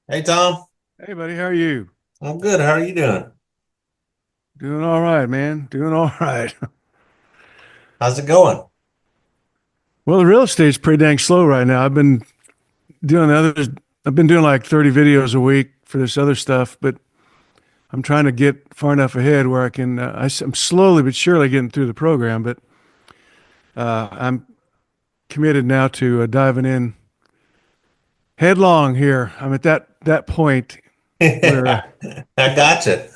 Hey Tom, Hey, buddy, how are you? I'm good. How are you doing? Doing all right, man. Doing all right. How's it going? Well, the real estate's pretty dang slow right now. Doing the others. I've been doing like 30 videos a week for this other stuff, but I'm trying to get far enough ahead where I can. I'm slowly but surely getting through the program, but I'm committed now to diving in headlong here. I'm at that point where I gotcha.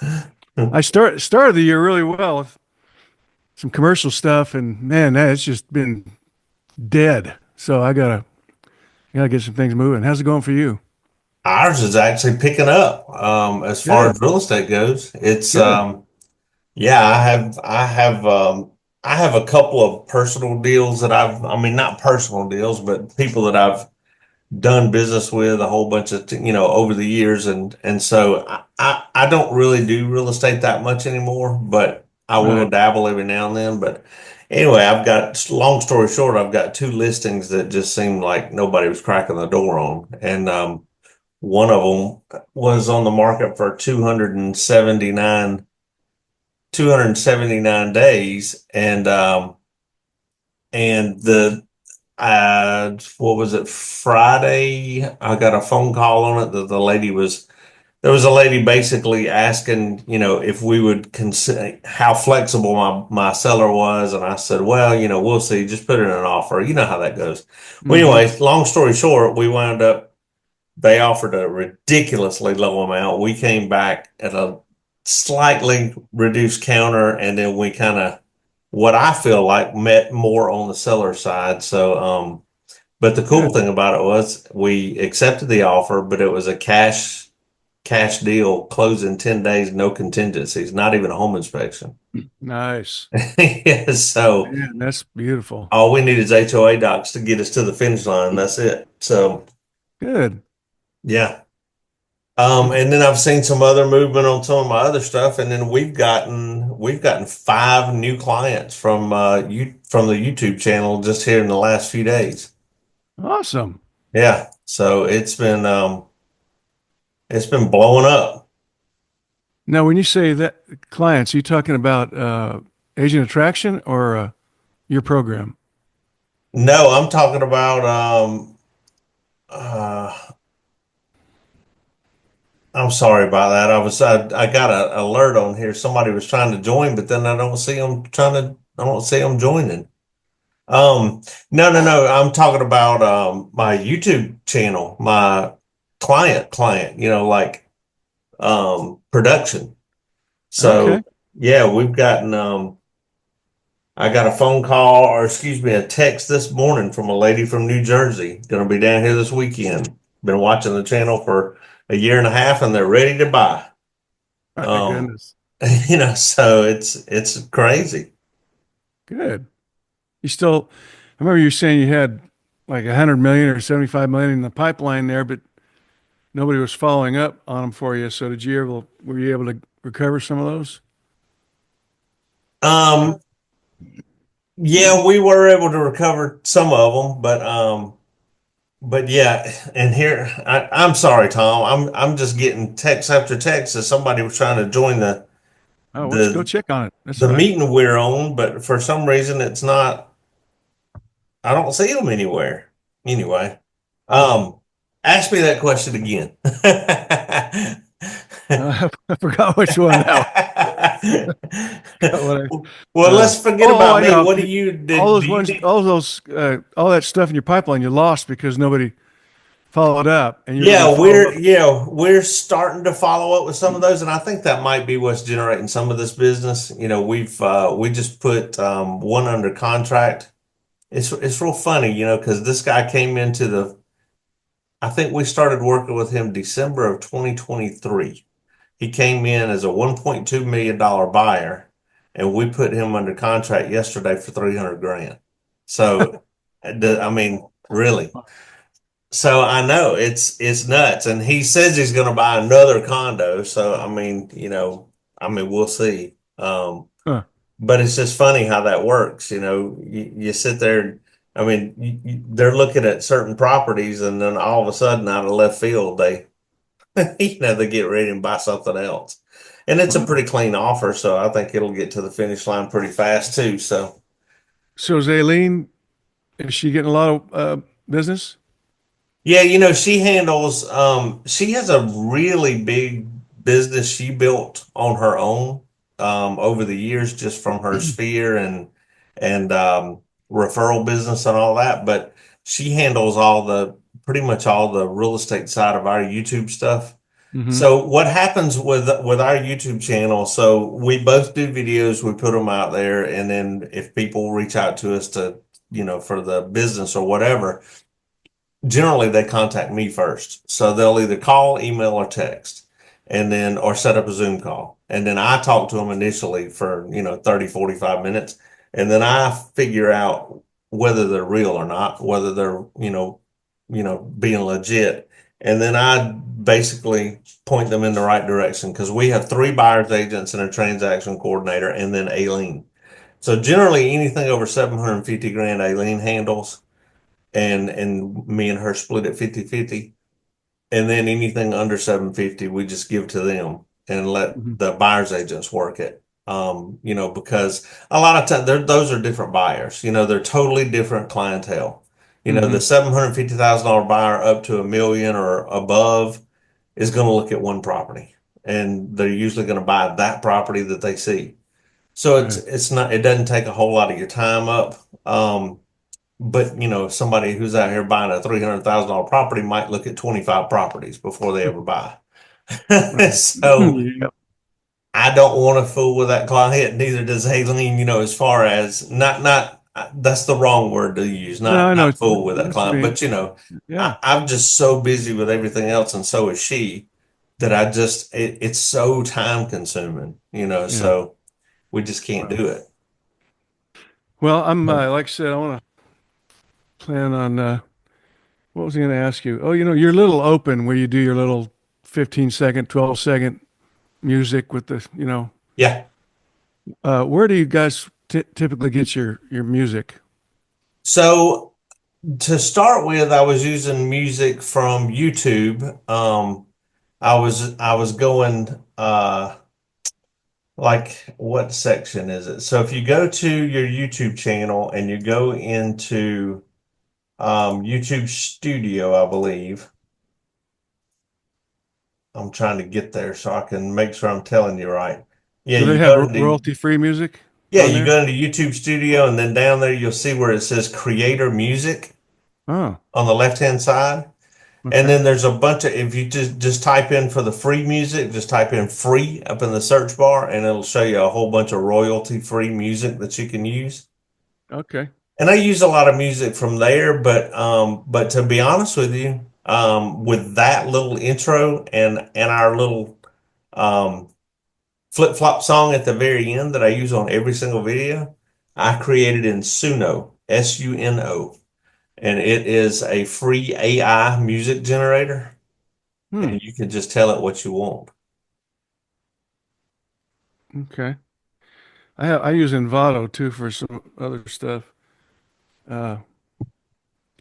I started the year really well with some commercial stuff, and man, it's just been dead. So I gotta get some things moving. How's it going for you? Ours is actually picking up as far Good, as real estate goes. It's good. yeah, I have a couple of personal deals that I mean not personal deals, but people that I've done business with a whole bunch of over the years, and so I don't really do real estate that much anymore, but I will Right. dabble every now and then. But anyway, I've got long story short, I've got two listings that just seemed like nobody was cracking the door on, and one of them was on the market for 279 days, and the what was it, Friday? I got a phone call on it that there was a lady basically asking, if we would consider how flexible my seller was. And I said, well, we'll see, just put in an offer. You know how that goes. Well, Mm-hmm. anyway, long story short, they offered a ridiculously low amount. We came back at a slightly reduced counter, and then we kind of, what I feel like, met more on the seller side. So, but the cool Good. thing about it was we accepted the offer, but it was a cash deal, close in 10 days, no contingencies, not even a home inspection. Nice. Yeah, so Man, that's beautiful. all we need is HOA docs to get us to the finish line. That's it. So Good. yeah. Good. And then I've seen some other movement on some of my other stuff, and then we've gotten five new clients from the YouTube channel just here in the last few days. Awesome. Yeah, so it's been blowing up. Now, when you say that clients, are you talking about agent attraction or your program? No, I'm talking about uh I'm sorry about that. I got an alert on here. Somebody was trying to join, but then I don't see them joining. Um no. I'm talking about my YouTube channel, my client, like production. So Okay. yeah, we've gotten I got a phone call, or excuse me, a text this morning from a lady from New Jersey. Going to be down here this weekend. Been watching the channel for a year and a half, and they're ready to buy. My Um, goodness. so it's crazy. Good. I remember you saying you had like 100 million or 75 million in the pipeline there, but nobody was following up on them for you. So were you able to recover some of those? Um, yeah, we were able to recover some of them, but yeah, and here I'm sorry, Tom. I'm just getting text after text that somebody was trying to join Oh, let's go the check on it. That's the fine. meeting we're on, but for some reason it's not. I don't see them anywhere. Anyway, um, ask me that question again. I forgot which one now. What Well, let's forget oh, about I me. know. What do you All did? those Do you ones, need? all those, all that stuff in your pipeline, you lost because nobody followed up, and you were going to Yeah, follow up. we're starting to follow up with some of those, and I think that might be what's generating some of this business. We just put one under contract. It's real funny, because this guy came into the. I think we started working with him December of 2023. He came in as a $1.2 million buyer, and we put him under contract yesterday for 300 grand. So, I mean, really. So I know it's nuts, and he says he's going to buy another condo. So I mean, we'll see. Huh. But it's just funny how that works. You sit there. I mean, they're looking at certain properties, and then all of a sudden, out of left field, they get ready and buy something else. And it's a Wow. pretty clean offer, so I think it'll get to the finish line pretty fast too. So So is Aileen, is she getting a lot of business? yeah, she has a really big business she built on her own over the years just from her sphere and referral business and all that, but she handles all the pretty much all the real estate side of our YouTube stuff. Mm-hmm. So what happens with our YouTube channel, so we both do videos, we put them out there, and then if people reach out to us to, for the business or whatever, generally they contact me first. So they'll either call, email, or text, and then or set up a Zoom call. And then I talk to them initially for, 30, 45 minutes. And then I figure out whether they're real or not, whether they're, being legit. And then I basically point them in the right direction because we have three buyers agents and a transaction coordinator and then Aileen. So generally anything over 750 grand Aileen handles and me and her split it 50-50. And then anything under 750 we just give to them and let Mm-hmm. the buyers agents work it. Because a lot of times those are different buyers. They're totally different clientele. The Mm-hmm. $750,000 buyer up to a million or above is going to look at one property, and they're usually going to buy that property that they see. So Right. it doesn't take a whole lot of your time up. But somebody who's out here buying a $300,000 property might look at 25 properties before they ever buy. Right. So Yep. I don't want to fool with that client. Neither does Aileen. As far as not that's the wrong word to use. No, I know. Not fool with that That's client. me. But Yeah. I'm just so busy with everything else, and so is she, that it's so time consuming. Yeah. So we just can't Wow. do it. Well, I'm like I said, I want to plan on what was I going to ask you? Oh, your little open where you do your little 15-second, 12-second music with the, Yeah. where do you guys typically get your music? So to start with, I was using music from YouTube. I was going like what section is it? So if you go to your YouTube channel and you go into YouTube Studio, I believe. I'm trying to get there so I can make sure I'm telling you right. Yeah, Do they you have go into royalty free music yeah, on you there? go into YouTube Studio and then down there you'll see where it says Creator Music Oh, on the left-hand side. And okay. then there's a bunch of, if you just type in for the free music, just type in free up in the search bar and it'll show you a whole bunch of royalty free music that you can use. Okay. And I use a lot of music from there, but to be honest with you, with that little intro and our little um flip flop song at the very end that I use on every single video, I created in Suno, Suno, and it is a free AI music generator. Hmm. And you can just tell it what you want. Okay. I use Envato too for some other stuff. Uh,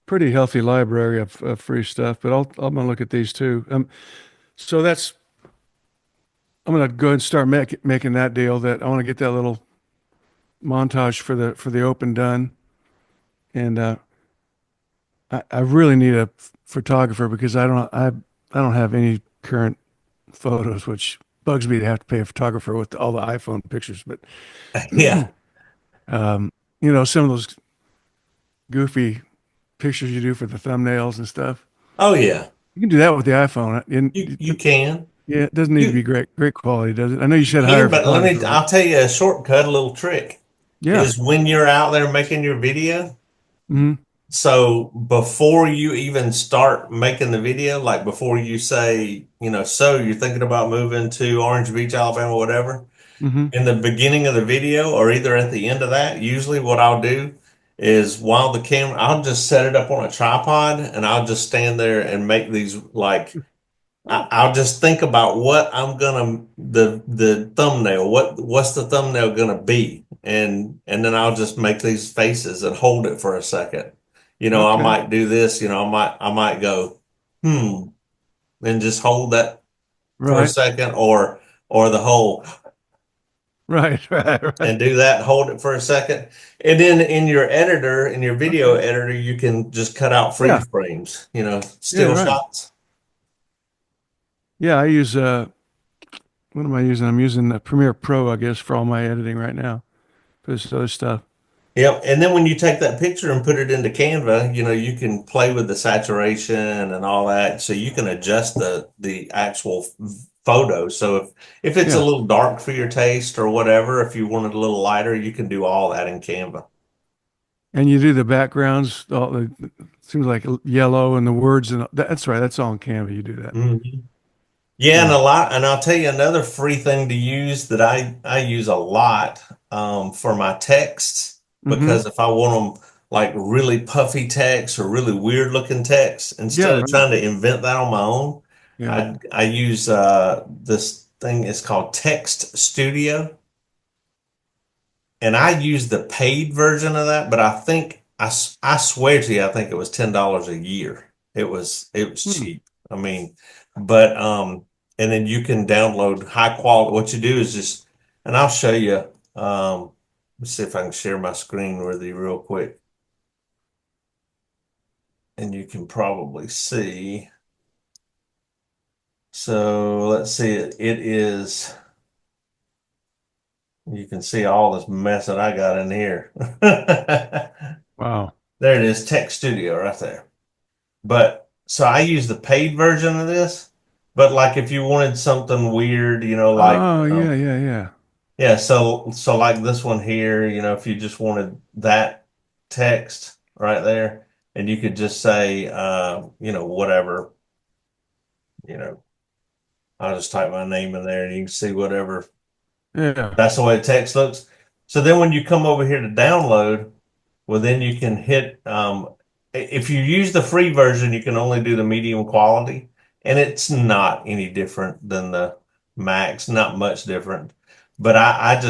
Pretty healthy library of free stuff, but I'm gonna look at these too. So I'm gonna go ahead and start making that deal. That I want to get that little montage for the open done, and I really need a photographer because I don't have any current photos, which bugs me to have to pay a photographer with all the iPhone pictures. But Yeah. um, some of those goofy pictures you do for the thumbnails and stuff, Oh yeah. you can do that with the iPhone. You can. Yeah, it doesn't need to You be great quality, does it? I know you you said hire can, a but photographer, but I'll tell you a shortcut, a little trick yeah. is when you're out there making your video. Hmm. So before you even start making the video, like before you say, so you're thinking about moving to Orange Beach, Alabama, whatever, Hmm. in the beginning of the video or either at the end of that, usually what I'll do is while the camera, I'll just set it up on a tripod and I'll just stand there and make these like I'll just think about what I'm gonna the thumbnail. What's the thumbnail gonna be? And then I'll just make these faces and hold it for a second. I Okay. might do this. I might go, and just hold that. for a Right. second, or the whole, Right. Right. Right. and do that and hold it for a second. And then in your editor, in your video Okay. editor, you can just cut out Yeah. freeze frames, Yeah. still Right. shots. Yeah. I use what am I using? I'm using Premiere Pro, I guess, for all my editing right now for this other stuff. Yep. And then when you take that picture and put it into Canva, you can play with the saturation and all that. So you can adjust the actual photo. So if it's a Yeah. little dark for your taste or whatever, if you want it a little lighter, you can do all that in Canva. And you do the backgrounds, all the seems like yellow and the words and that's right. That's all in Canva. You do that. Mhm. Yeah, and Yeah. I'll tell you another free thing to use that I use a lot for my texts, Mm-hmm. because if I want them like really puffy text or really weird looking text, Yeah. instead of Right. trying to invent that on my own, Yeah. I use this thing. It's called Text Studio, and I use the paid version of that, but I think I swear to you, I think it was $10 a year. It was Hmm. cheap. I mean, but and then you can download high quality. What you do is just, and I'll show you. Let's see if I can share my screen with you real quick, and you can probably see. So let's see it. It is. You can see all this mess that I got in here. Wow. There it is, Text Studio right there. But so I use the paid version of this. But like if you wanted something weird, like Oh, yeah. Yeah. Yeah. yeah, so like this one here, if you just wanted that text right there, and you could just say whatever, you know, I'll just type my name in there and you can see whatever. Yeah. That's the way the text looks. So then when you come over here to download, well, then you can hit, if you use the free version, you can only do the medium quality, and it's not any different than the max, not much different. But I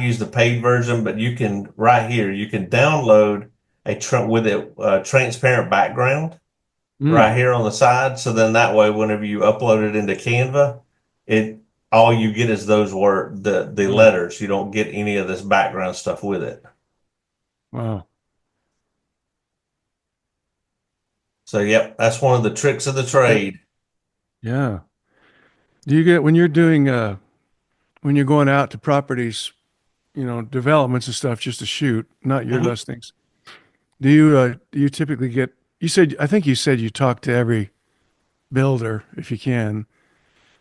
use the paid version, but you can, right here, you can download with a transparent background Mm. right here on the side. So then that way, whenever you upload it into Canva, it all you get is those the Right. letters. You don't get any of this background stuff with it. Wow. So, yep, that's one of the tricks of the Yeah. trade. Yeah. Do you get when you're doing when you're going out to properties, developments and stuff just to shoot, not your Mhm. listings? Do you typically get you said I think you said you talk to every builder if you can,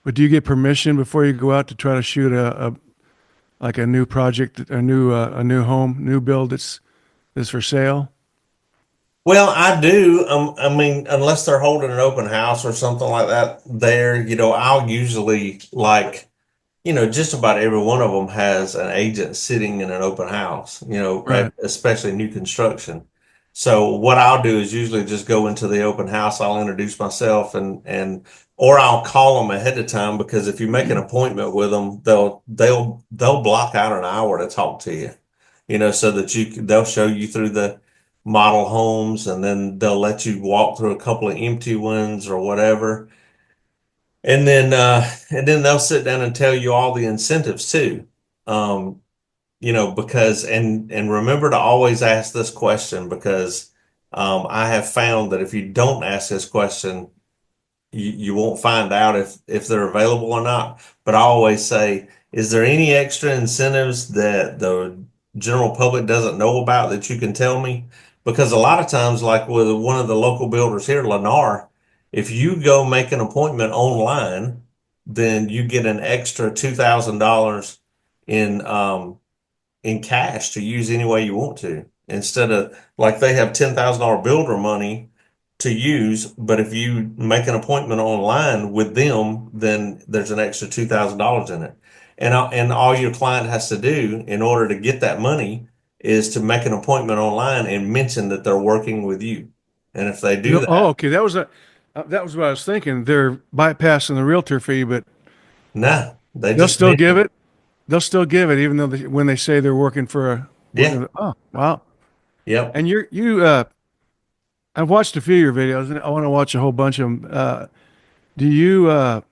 but do you get permission before you go out to try to shoot a like a new project, a new home, new build that's for sale? Well, I do. I mean, unless they're holding an open house or something like that, I'll usually just about every one of them has an agent sitting in an open house, Right. especially new construction. So what I'll do is usually just go into the open house. I'll introduce myself or I'll call them ahead of time, because if you make an appointment with them, they'll block out an hour to talk to you, so that they'll show you through the model homes, and then they'll let you walk through a couple of empty ones or whatever. And then they'll sit down and tell you all the incentives too. Because and remember to always ask this question, because I have found that if you don't ask this question, you won't find out if they're available or not. But I always say, is there any extra incentives that the general public doesn't know about that you can tell me? Because a lot of times, like with one of the local builders here, Lennar, if you go make an appointment online, then you get an extra $2,000 in in cash to use any way you want to. Instead of, like, they have $10,000 builder money to use, but if you make an appointment online with them, then there's an extra $2,000 in it. And all your client has to do in order to get that money is to make an appointment online and mention that they're working with you. And if they do Oh, that, okay. That was what I was thinking. They're bypassing the realtor fee, but nah, they they'll just still give mention, it. They'll still give it, even though when they say they're working for a yeah, working. Oh, wow! yep. And I've watched a few of your videos, and I want to watch a whole bunch of them. Do you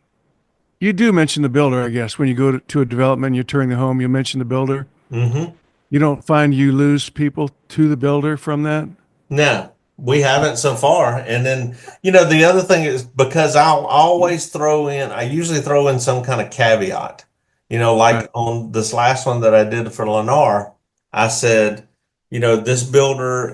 you do mention the builder, I guess, when you go to a development and you're touring the home, you mention the builder. Hmm. You don't find you lose people to the builder from that? No, we haven't so far. And then, the other thing is because I'll always I usually throw in some kind of caveat. Right. Like on this last one that I did for Lennar, I said, this builder,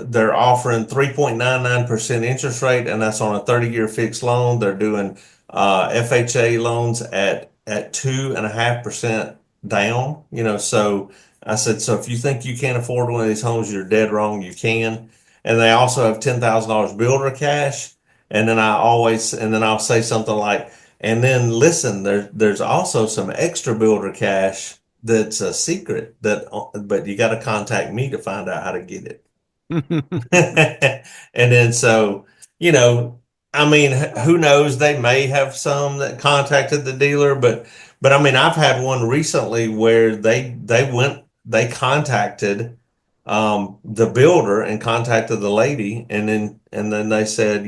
they're offering 3.99% interest rate, and that's on a 30-year fixed loan. They're doing FHA loans at 2.5% down, so I said, so if you think you can't afford one of these homes, you're dead wrong. You can. And they also have $10,000 builder cash. And then I'll say something like, and then listen, there's also some extra builder cash that's a secret but you got to contact me to find out how to get it. And then so, you know, I mean, who knows? They may have some that contacted the dealer, but I mean, I've had one recently where they contacted the builder and contacted the lady, and then they said,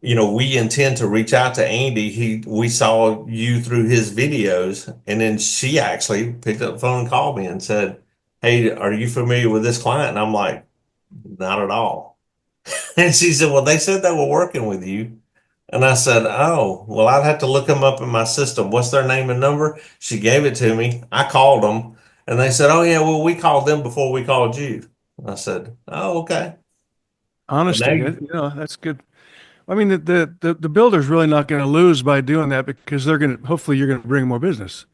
we intend to reach out to Andy. We saw you through his videos, and then she actually picked up the phone and called me and said, "Hey, are you familiar with this client?" And I'm like, "Not at all." And she said, "Well, they said they were working with you." And I said, "Oh, well, I'd have to look them up in my system. What's their name and number?" She gave it to me. I called them, and they said, "Oh yeah, well, we called them before we called you." I said, "Oh, okay." And Honesty, they that's good. I mean, the builder's really not going to lose by doing that because they're going to, hopefully, you're going to bring more business.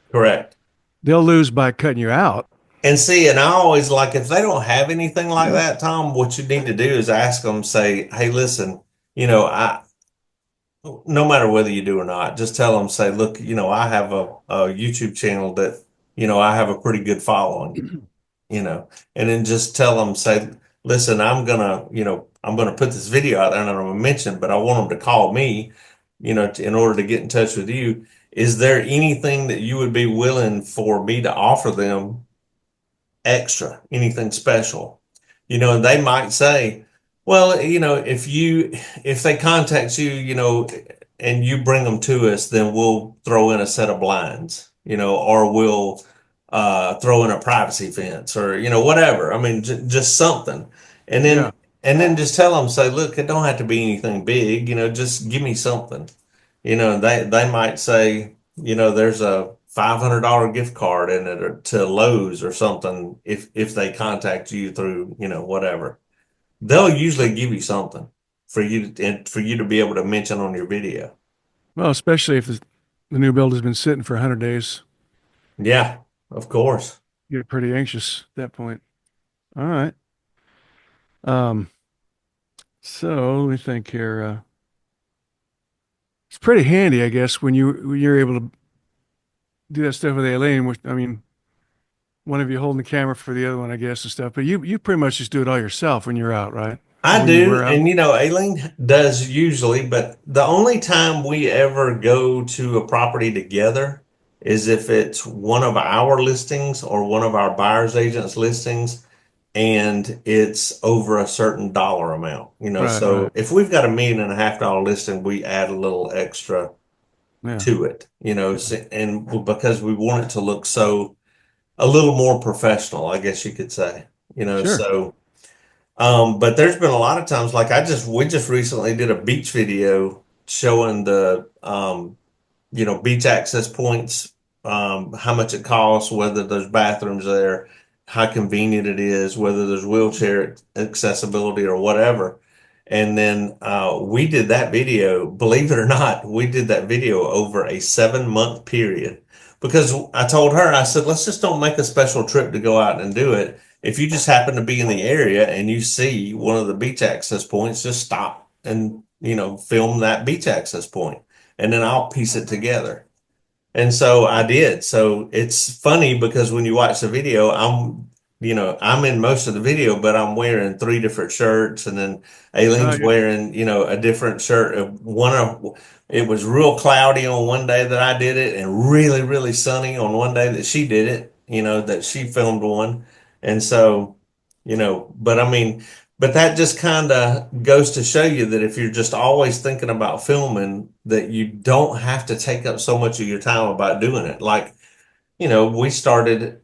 correct. They'll lose by cutting you out. And see, and I always like if they don't have anything like that, Tom, what you need to do is ask them, say, "Hey, listen, I no matter whether you do or not, just tell them, say, look, I have a YouTube channel that, I have a pretty good following, and then just tell them, say, listen, I'm gonna put this video out there and I'm gonna mention, but I want them to call me, in order to get in touch with you. Is there anything that you would be willing for me to offer them extra, anything special?" And they might say, well, if they contact you, and you bring them to us, then we'll throw in a set of blinds, or we'll throw in a privacy fence, or whatever. I mean, just something. And then Yeah. just tell them, say, look, it don't have to be anything big, just give me something. They might say, there's a $500 gift card in it, or to Lowe's or something, if they contact you through, whatever. They'll usually give you something for you to be able to mention on your video. Well, especially if the new build has been sitting for 100 days, Yeah, of course. you get pretty anxious at that point. All right. Um, so let me think here. It's pretty handy, I guess, when you're able to do that stuff with Aileen. Which, I mean, one of you holding the camera for the other one, I guess, and stuff. But you pretty much just do it all yourself when you're out, right? Or I when you do, were out. and Aileen does usually, but the only time we ever go to a property together is if it's one of our listings or one of our buyer's agents listings, and it's over a certain dollar amount. Right, So right. if we've got $1.5 million listing, we add a little extra Yeah, to it, yeah. and because we want it to look so a little more professional, I guess you could say. Sure. So but there's been a lot of times, like we just recently did a beach video showing the beach access points, how much it costs, whether there's bathrooms there, how convenient it is, whether there's wheelchair accessibility or whatever. And then we did that video, believe it or not, we did that video over a 7-month period because I told her, I said, let's just don't make a special trip to go out and do it. If you just happen to be in the area and you see one of the beach access points, just stop and, film that beach access point, and then I'll piece it together. And so I did. So it's funny because when you watch the video, I'm in most of the video, but I'm wearing three different shirts, and then Aileen's Yeah. wearing, a different shirt. It was real cloudy on one day that I did it, and really, really sunny on one day that she did it. That she filmed one, and so, but I mean. But that just kind of goes to show you that if you're just always thinking about filming, that you don't have to take up so much of your time about doing it. Like, we started,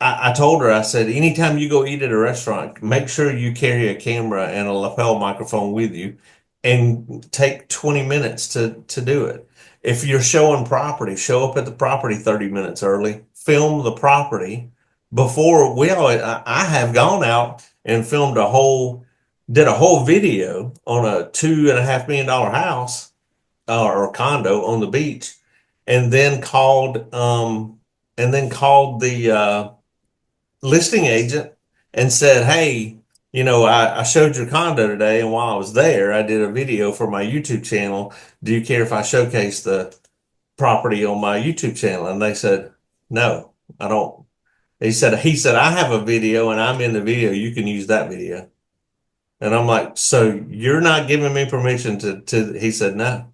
I told her, I said, anytime you go eat at a restaurant, make sure you carry a camera and a lapel microphone with you and take 20 minutes to do it. If you're showing property, show up at the property 30 minutes early, film the property before I have gone out and did a whole video on a $2.5 million house or condo on the beach and then called the, listing agent and said, "Hey, I showed your condo today, and while I was there, I did a video for my YouTube channel. Do you care if I showcase the property on my YouTube channel?" And they said, "No, I don't." He said, "I have a video and I'm in the video. You can use that video." And I'm like, "So you're not giving me permission to?" He said, "No."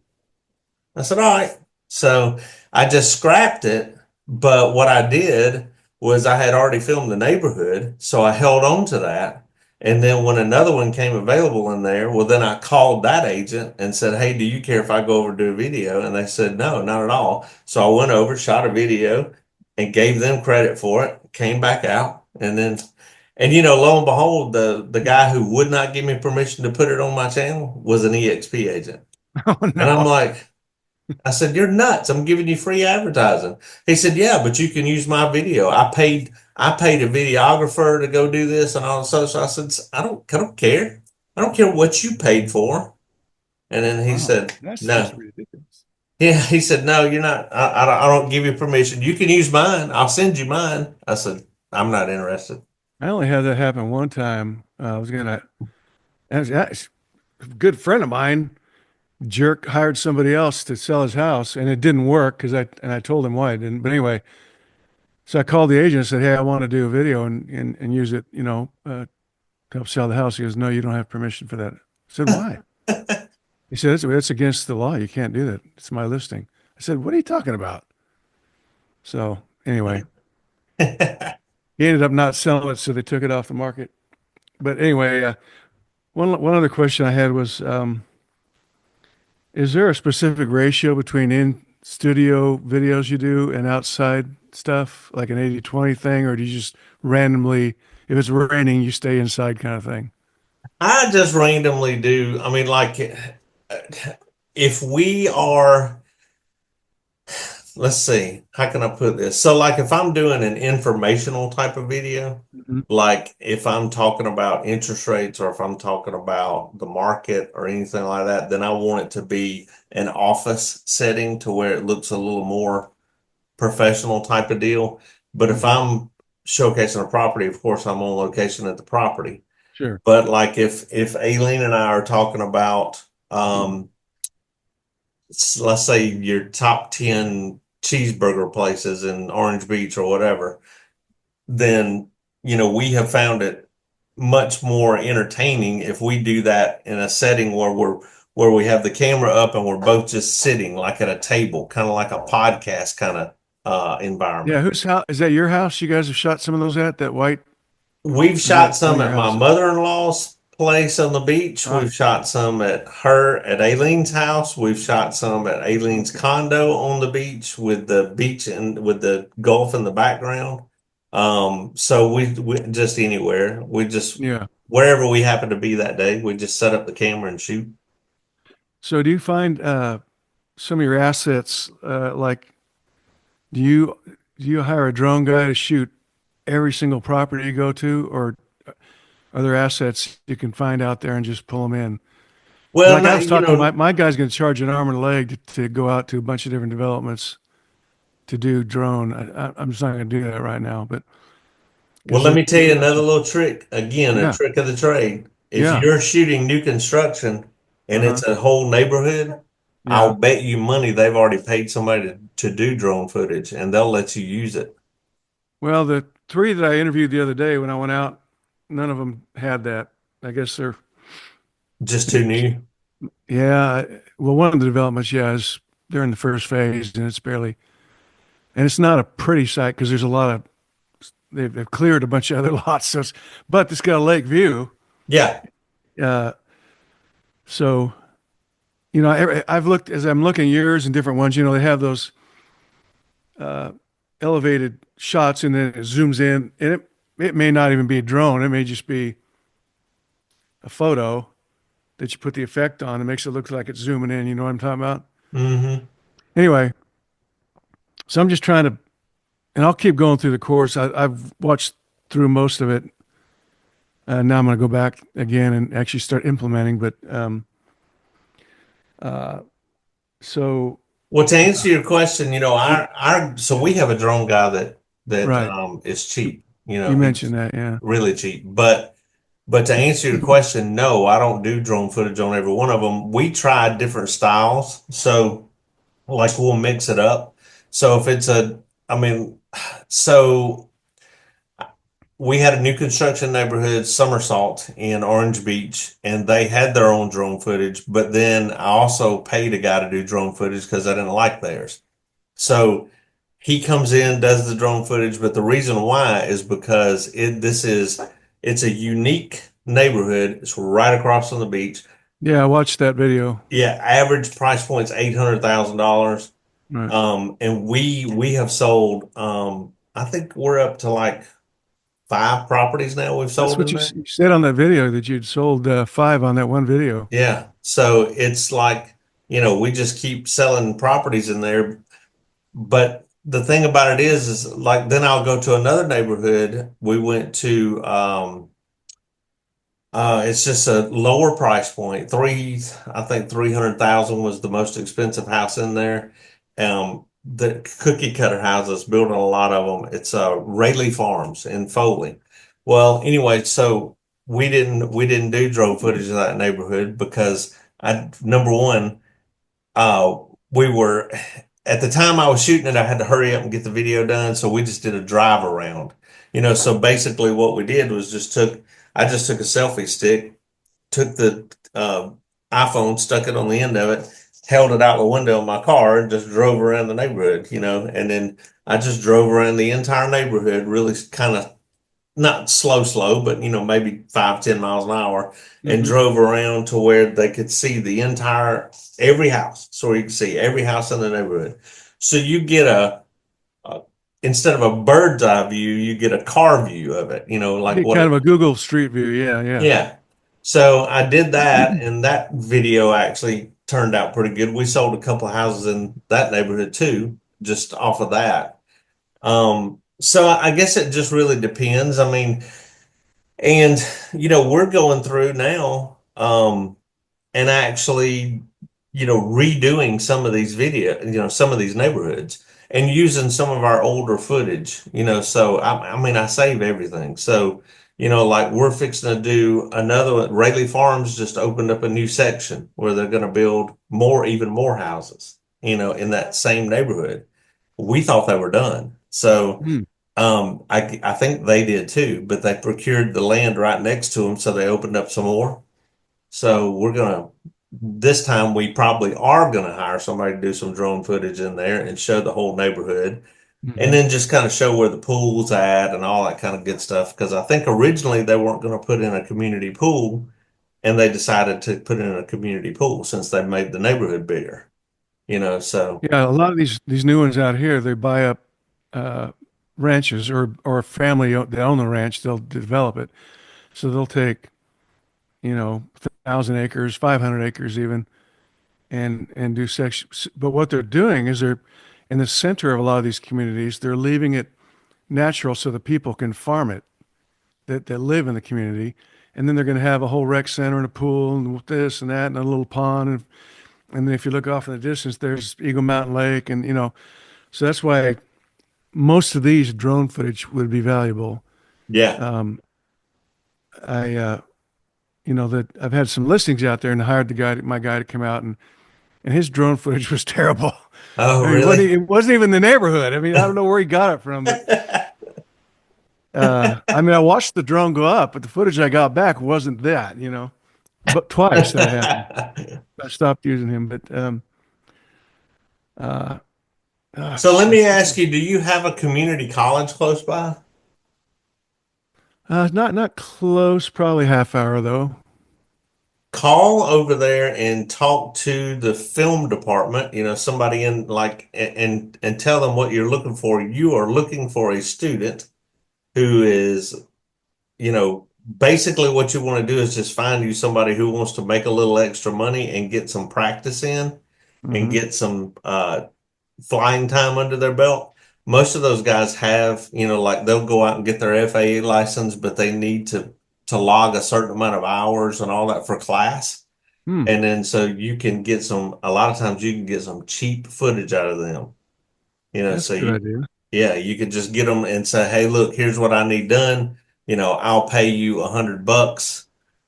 I said, all right. So I just scrapped it. But what I did was I had already filmed the neighborhood. So I held on to that. And then when another one came available in there, well, then I called that agent and said, "Hey, do you care if I go over and do a video?" And they said, "No, not at all." So I went over, shot a video, and gave them credit for it, came back out. Lo and behold, the guy who would not give me permission to put it on my channel was an EXP agent. Oh And I'm no. like, I said, "You're nuts. I'm giving you free advertising." He said, "Yeah, but you can use my video. I paid a videographer to go do this and all so." So I said, "I don't care. I don't care what you paid for." And then he Wow. said, That's just "No." ridiculous. Yeah, he said, "No, you're not. I don't give you permission. You can use mine. I'll send you mine." I said, "I'm not interested." I only had that happen one time. I was gonna, that's a good friend of mine, jerk, hired somebody else to sell his house, and it didn't work because I told him why it didn't. But anyway, so I called the agent and said, "Hey, I want to do a video and use it, to help sell the house." He goes, "No, you don't have permission for that." I said, "Why?" He said, "It's against the law. You can't do that. It's my listing." I said, "What are you talking about?" So anyway, he ended up not selling it, so they took it off the market. But anyway, one other question I had was, is there a specific ratio between in studio videos you do and outside stuff, like an 80-20 thing, or do you just randomly, if it's raining, you stay inside kind of thing? I just randomly do. I mean, like, if we are let's see, how can I put this? So, like, if I'm doing an informational type of video, Mhm. like if I'm talking about interest rates or if I'm talking about the market or anything like that, then I want it to be an office setting to where it looks a little more professional type of deal. But if Mhm. I'm showcasing a property, of course, I'm on location at the property. Sure. But like if Aileen and I are talking about let's say your top 10 cheeseburger places in Orange Beach or whatever, then we have found it much more entertaining if we do that in a setting where we have the camera up and we're both just sitting like at a table, kind of like a podcast kind of Yeah, environment. whose house is that? Your house? You guys have shot some of those at that white, We've or is that shot one some of your at my houses? mother-in-law's place on the beach. Ah, We've shot some at Aileen's house. We've shot some at Aileen's condo on the beach with the beach and with the Gulf in the background. So we just anywhere. We just yeah. wherever we happen to be that day, we just set up the camera and shoot. So do you find some of your assets, like do you do you hire a drone guy to shoot every single property you go to, or are there assets you can find out there and just pull them in? Because Well, like I not, was talking, my guy's going to charge an arm and a leg to go out to a bunch of different developments to do drone. I'm just not going to do that right now, but well, because let it, me tell you another little trick. Again, a yeah, trick of the trade. If yeah, you're shooting new construction and uh-huh, it's a whole neighborhood, I'll yeah. bet you money they've already paid somebody to do drone footage and they'll let you use it. Well, the three that I interviewed the other day when I went out, none of them had that. I guess they're, Just too new. yeah. Well, one of the developments, yeah, is they're in the first phase and it's barely, and it's not a pretty site because there's a lot of, they've cleared a bunch of other lots. But it's got a lake view. Yeah. Uh, so, you know, I've looked as I'm looking at yours and different ones, you know, they have those uh, elevated shots and then it zooms in and it may not even be a drone. It may just be a photo that you put the effect on. It makes it look like it's zooming in. You know what I'm talking about? Hmm. Anyway, so I'm just trying to, and I'll keep going through the course. I've watched through most of it. Now I'm going to go back again and actually start implementing. But uh, so, Well, to answer your question, so we have a drone guy that right. is cheap. You He's mentioned that. Yeah. really cheap. But to answer your question, no, I don't do drone footage on every one of them. We try different styles. So like we'll mix it up. So if it's I mean, so we had a new construction neighborhood, Somersault in Orange Beach, and they had their own drone footage. But then I also paid a guy to do drone footage because I didn't like theirs. So he comes in, does the drone footage, but the reason why is because it's a unique neighborhood. It's right across from the beach. Yeah. I watched that video. Yeah, average price point's $800,000. Right. And we have sold I think we're up to like 5 properties now we've That's sold what in there. you said on that video that you'd sold five on that one video. Yeah. So it's like, we just keep selling properties in there. But the thing about it is like then I'll go to another neighborhood. We went to it's just a lower price point. I think 300,000 was the most expensive house in there. The cookie cutter houses, building a lot of them. It's Rayleigh Farms in Foley. Well, anyway, so we didn't do drone footage of that neighborhood because I number one, uh, we were at the time I was shooting it, I had to hurry up and get the video done, so we just did a drive around. So basically what we did was I just took a selfie stick, took the iPhone, stuck it on the end of it, held it out the window of my car, and just drove around the neighborhood. And then I just drove around the entire neighborhood, really kind of not slow, but maybe 5, 10 miles an hour, and Hmm. drove around to where they could see every house, so you can see every house in the neighborhood. So you get a instead of a bird's eye view, you get a car view of it. Like Get what kind of it a Google Street View. Yeah. Yeah. yeah. So I did that, and that video actually turned out pretty good. We sold a couple of houses in that neighborhood too, just off of that. So I guess it just really depends. I mean, and we're going through now, and actually, redoing some of these some of these neighborhoods and using some of our older footage, so I mean, I save everything. So, like we're fixing to do another one. Rayleigh Farms just opened up a new section where they're going to build even more houses, in that same neighborhood. We thought they were done. So, Hmm. I think they did too, but they procured the land right next to them, so they opened up some more. So this time we probably are gonna hire somebody to do some drone footage in there and show the whole neighborhood, and Hmm. then just kind of show where the pool's at and all that kind of good stuff. Because I think originally they weren't gonna put in a community pool, and they decided to put in a community pool since they made the neighborhood bigger. So Yeah. A lot of these new ones out here, they buy up uh, ranches or a family that own the ranch. They'll develop it, so they'll take 1,000 acres, 500 acres even, and do sections. But what they're doing is they're in the center of a lot of these communities. They're leaving it natural so the people can farm it that live in the community, and then they're going to have a whole rec center and a pool and this and that and a little pond and then if you look off in the distance, there's Eagle Mountain Lake, and so that's why most of these drone footage would be valuable. yeah. Um, I that I've had some listings out there and hired my guy to come out and his drone footage was terrible. Oh, I mean, really? it wasn't even the neighborhood. I mean, I don't know where he got it from, but I mean, I watched the drone go up, but the footage I got back wasn't that. But twice that happened. I stopped using him, but uh, So let me shoot. ask you, do you have a community college close by? Not close, probably half hour though. Call over there and talk to the film department, somebody in like and tell them what you're looking for. You are looking for a student who is, basically what you want to do is just find you somebody who wants to make a little extra money and get some practice in and Hmm. get some flying time under their belt. Most of those guys have, like they'll go out and get their FAA license, but they need to log a certain amount of hours and all that for class. Hmm. And then so you can get a lot of times you can get some cheap footage out of them. That's So a good idea. yeah, you could just get them and say, hey, look, here's what I need done. I'll pay you $100,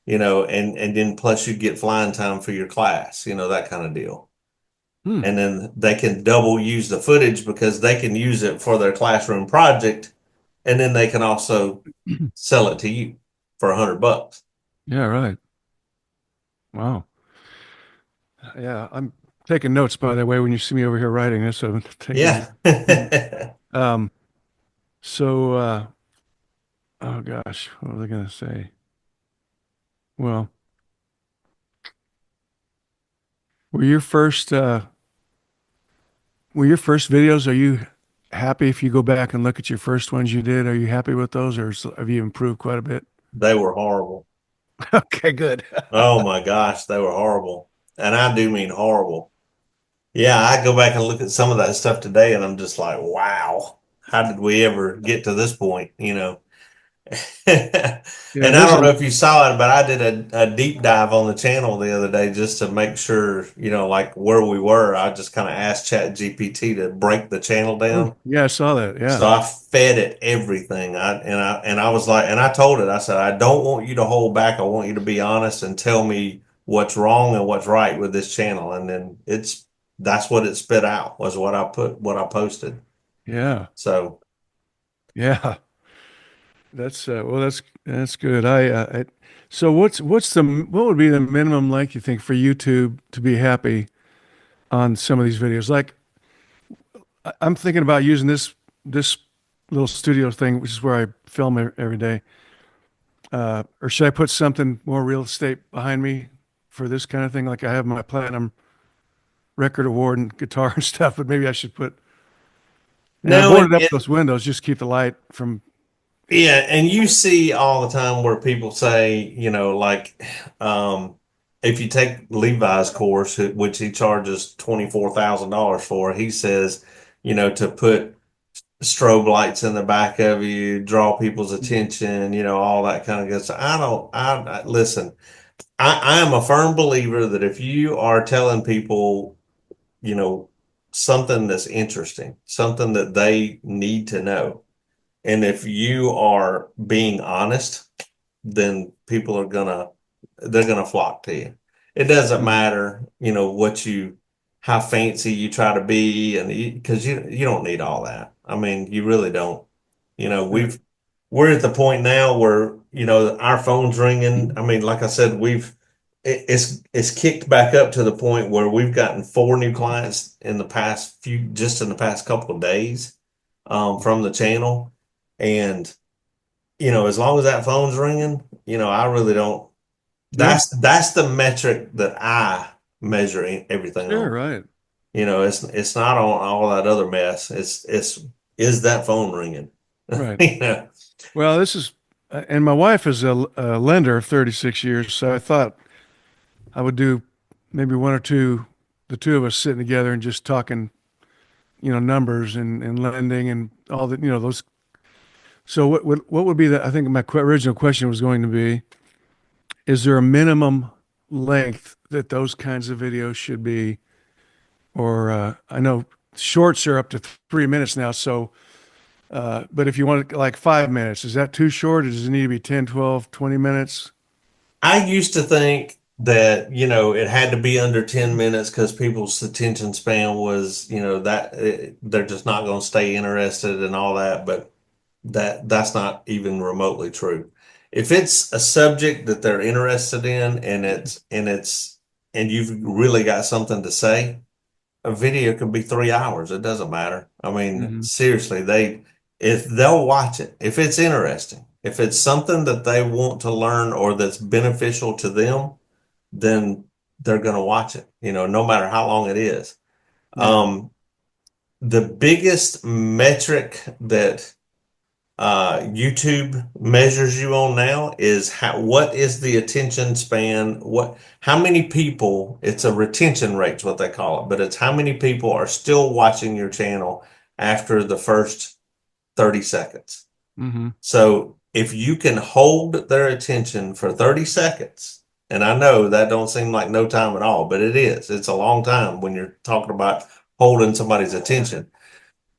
and then plus you get flying time for your class, that kind of deal. Hmm. And then they can double use the footage because they can use it for their classroom project. And then they can also sell it to you for $100. Yeah, right. Wow. Yeah, I'm taking notes by the way when you see me over here writing this, I'm taking Yeah. um so oh gosh, what was I gonna say? Well, were your first were your first videos, are you happy if you go back and look at your first ones you did? Are you happy with those or have you improved quite a bit? They were horrible. Okay, good. Oh my gosh, they were horrible. And I do mean horrible. Yeah, I go back and look at some of that stuff today and I'm just like, wow, how did we ever get to this point? Yeah, And I there's don't a know if you saw it, but I did a deep dive on the channel the other day just to make sure, like where we were. I just kind of asked Chat GPT to break the channel oh, down. yeah, I saw that. So Yeah. I fed it everything. I was like, and I told it, I said, I don't want you to hold back. I want you to be honest and tell me what's wrong and what's right with this channel. And then that's what it spit out was what I posted. Yeah. So Yeah. That's well, that's good. So what would be the minimum length you think for YouTube to be happy on some of these videos? Like I'm thinking about using this little studio thing, which is where I film every day. Or should I put something more real estate behind me for this kind of thing? Like I have my platinum record award and guitar and stuff, but maybe I should put. And I no, boarded up those windows just to keep the light from. yeah, and you see all the time where people say, like, if you take Levi's course, which he charges $24,000 for, he says, to put strobe lights in the back of you, draw people's attention, all that kind of good stuff. Listen, I am a firm believer that if you are telling people, you know, something that's interesting, something that they need to know, and if you are being honest, then people are they're gonna flock to you. It doesn't Mhm. matter, how fancy you try to be, and because you don't need all that. I mean, you really don't. You know, Yeah. we're at the point now where our phone's ringing. I mean, like I said, it's kicked back up to the point where we've gotten 4 new clients just in the past couple of days, from the channel, and as long as that phone's ringing, I really don't. Yeah. That's the metric that I measure everything Sure. on. Right. It's not on all that other mess. It's is that phone ringing? Right. You know. Well, and my wife is a lender of 36 years, so I thought I would do maybe one or two, the two of us sitting together and just talking, numbers and lending and all that, those. So what would be I think my original question was going to be, is there a minimum length that those kinds of videos should be? Or I know shorts are up to 3 minutes now, so but if you want like 5 minutes, is that too short? Or does it need to be 10, 12, 20 minutes? I used to think that, it had to be under 10 minutes because people's attention span was, they're just not going to stay interested and all that, but that's not even remotely true. If it's a subject that they're interested in and you've really got something to say, a video can be 3 hours. It doesn't matter. I mean, Hmm. seriously, if they'll watch it, if it's interesting, If it's something that they want to learn or that's beneficial to them, then they're going to watch it, no matter how long it is. Yeah. The biggest metric that YouTube measures you on now is what is the attention span? How many people, it's a retention rate is what they call it, but it's how many people are still watching your channel after the first 30 seconds. Mm-hmm. So if you can hold their attention for 30 seconds, and I know that don't seem like no time at all, but it is. It's a long time when you're talking about holding somebody's attention.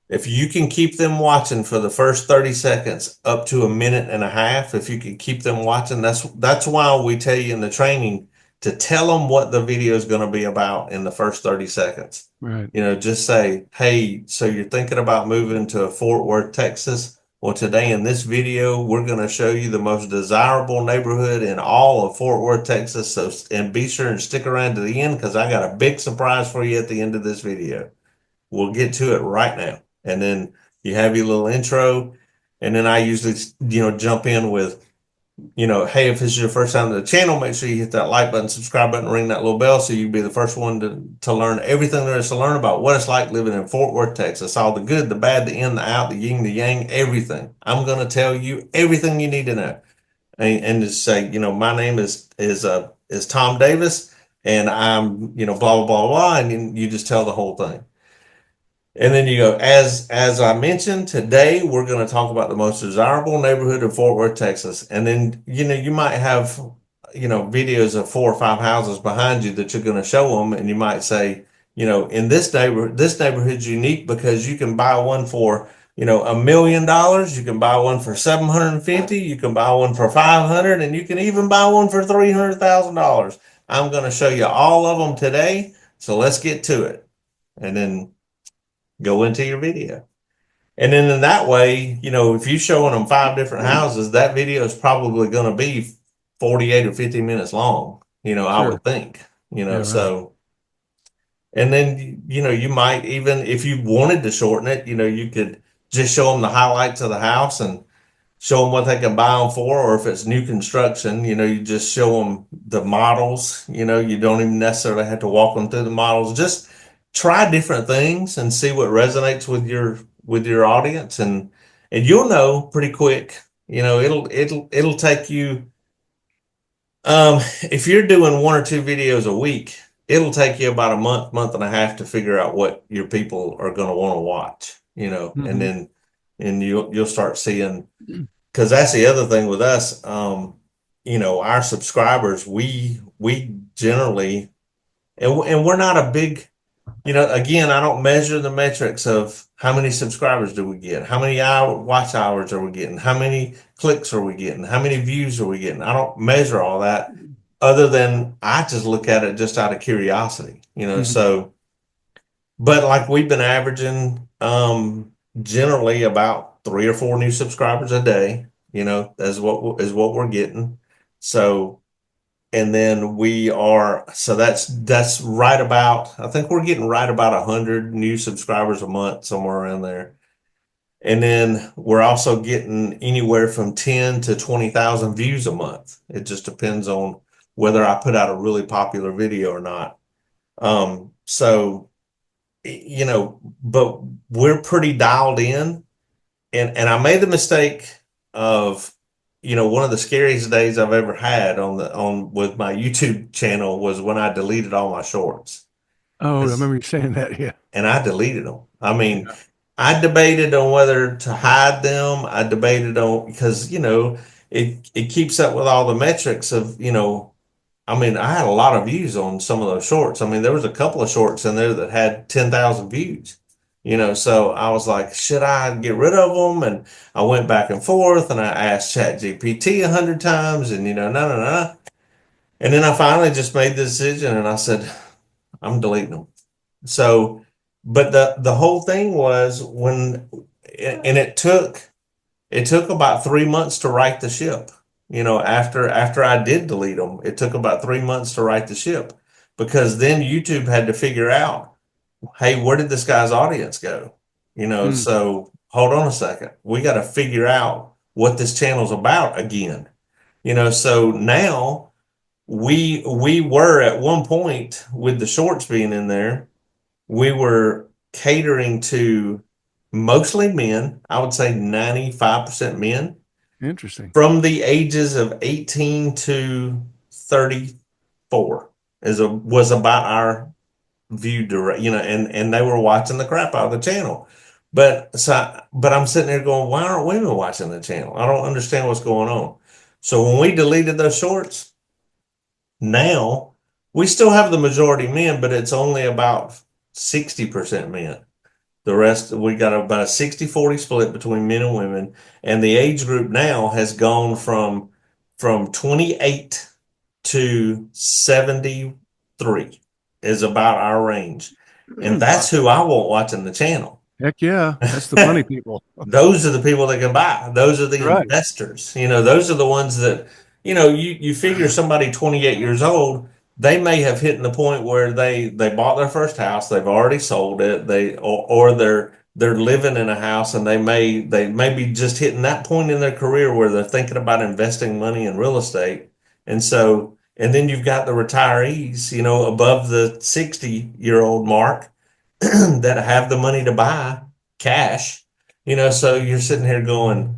If you can keep them watching for the first 30 seconds up to a minute and a half, if you can keep them watching, that's why we tell you in the training to tell them what the video is going to be about in the first 30 seconds. Right. Just say, hey, so you're thinking about moving to Fort Worth, Texas. Well, today in this video, we're going to show you the most desirable neighborhood in all of Fort Worth, Texas. So, and be sure and stick around to the end because I got a big surprise for you at the end of this video. We'll get to it right now. And then you have your little intro. And then I usually, jump in with, hey, if this is your first time to the channel, make sure you hit that like button, subscribe button, ring that little bell so you can be the first one to learn everything there is to learn about what it's like living in Fort Worth, Texas. All the good, the bad, the in, the out, the yin, the yang, everything. I'm going to tell you everything you need to know. And just say, my name is Tom Davis and I'm, blah, blah, blah, blah. And then you just tell the whole thing. And then you go, as I mentioned, today we're going to talk about the most desirable neighborhood of Fort Worth, Texas. And then, you might have, videos of 4 or 5 houses behind you that you're going to show them. And you might say, in this neighborhood's unique because you can buy one for, $1 million. You can buy one for 750. You can buy one for 500, and you can even buy one for $300,000. I'm going to show you all of them today. So let's get to it. And then go into your video. And then in that way, if you're showing them 5 different houses, that video is probably going to be 48 or 50 minutes long, I Sure. would think, Yeah. Right. so, and then, you might even, if you wanted to shorten it, you could just show them the highlights of the house and show them what they can buy them for, or if it's new construction, you just show them the models, you don't even necessarily have to walk them through the models. Just try different things and see what resonates with your audience, and you'll know pretty quick. It'll take you if you're doing 1 or 2 videos a week, it'll take you about a month and a half to figure out what your people are going to want to watch, and Mm-hmm. then and you'll start seeing, because that's the other thing with us. Our subscribers, we generally, and we're not a big, again, I don't measure the metrics of how many subscribers do we get, how many watch hours are we getting, how many clicks are we getting, how many views are we getting. I don't measure all that, other than I just look at it just out of curiosity, Mm-hmm. so. But like we've been averaging generally about 3 or 4 new subscribers a day, is what we're getting. So, and then so that's right about, I think we're getting right about 100 new subscribers a month, somewhere around there. And then we're also getting anywhere from 10 to 20,000 views a month. It just depends on whether I put out a really popular video or not. So but we're pretty dialed in. And I made the mistake of, one of the scariest days I've ever had on with my YouTube channel was when I deleted all my shorts. Oh, I 'Cause- remember you saying that. Yeah. and I deleted them. I mean, Yeah. I debated on whether to hide them. I debated on, because, it keeps up with all the metrics of, I mean, I had a lot of views on some of those shorts. I mean, there was a couple of shorts in there that had 10,000 views, so I was like, should I get rid of them? And I went back and forth and I asked ChatGPT 100 times and, no, no, no. And then I finally just made the decision and I said, I'm deleting them. So, but the whole thing was and it took about 3 months to right the ship. After I did delete them, it took about 3 months to right the ship, because then YouTube had to figure out, hey, where did this guy's audience go? Mm. So hold on a second. We got to figure out what this channel's about again. So now we were at one point with the shorts being in there, we were catering to mostly men. I would say 95% men Interesting. from the ages of 18 to 34 was about our view direct, and they were watching the crap out of the channel. But I'm sitting there going, why aren't women watching the channel? I don't understand what's going on. So when we deleted those shorts, now we still have the majority men, but it's only about 60% men. The rest, we got about a 60-40 split between men and women. And the age group now has gone from 28 to 73 is about our range. And that's who I want watching the channel. Heck yeah. That's the money people. Those are the people that can buy. Those are the Right. investors. Those are the ones that, you figure somebody 28 years old, they may have hit the point where they bought their first house, they've already sold it, or they're living in a house and they may be just hitting that point in their career where they're thinking about investing money in real estate. And then you've got the retirees, above the 60-year-old mark that have the money to buy cash, so you're sitting here going,